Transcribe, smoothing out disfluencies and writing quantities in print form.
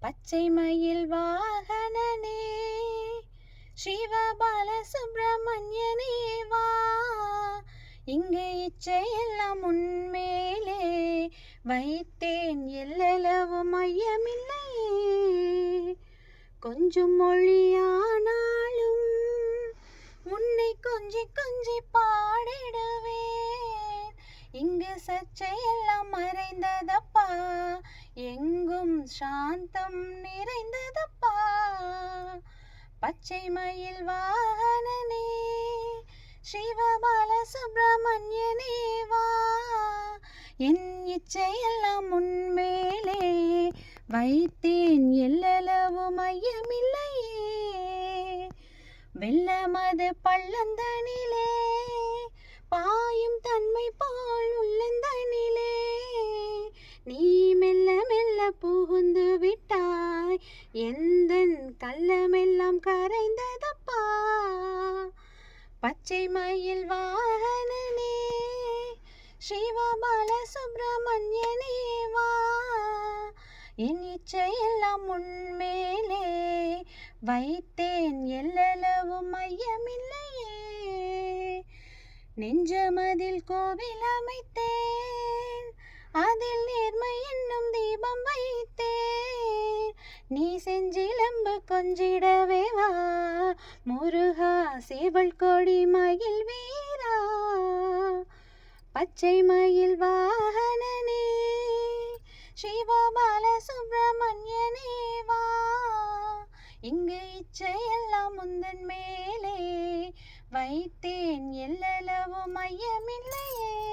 பச்சை மயில் வாகனனே சிவபால சுப்பிரமணியனே வா, இங்கு இச்சையெல்லாம் உன்மேலே வைத்தேன், எல்லளவு மையமில்லையே. கொஞ்சம் மொழியானாலும் உன்னை கொஞ்சி கொஞ்சி பாடிடுவேன். இங்கு சர்ச்சையெல்லாம் மறைந்ததப்பா, எங்கும் சாந்தம் நிறைந்ததப்பா. பச்சை மயில் வாகனனே சிவபால சுப்பிரமணியனே வா, என் இச்சையெல்லாம் உன்மேலே வைத்தேன், எல்லளவு மையமில்லையே. வெள்ளமது பள்ளந்தனிலே பாயும் தன்மை போல் உள்ளந்தனிலே நீ மெல்ல மெல்ல புகுந்து விட்டாய், எந்தன் கள்ளமெல்லாம் கரைந்ததப்பா. பச்சை மயில் வாகனனே சிவபால சுப்பிரமணியனே வா, என் இச்சையெல்லாம் உன்மேலே வைத்தேன், எல்லளவு மையமில்லையே. நெஞ்சமதில் கோவில் அமைத்தேன், அதில் நேர்மை என்னும் தீபம் வைத்தேன். நீ செஞ்சிலம்பு கொஞ்சிடவே வா, முருகா சேவல் கொடி மயில் வீரா. பச்சை மயில் வாகனனே சிவபால சுப்பிரமணியனே வா, இங்கு இச்சையெல்லாம் முந்தன் மேலே வைத்தேன், எல்லளவு மையமில்லையே.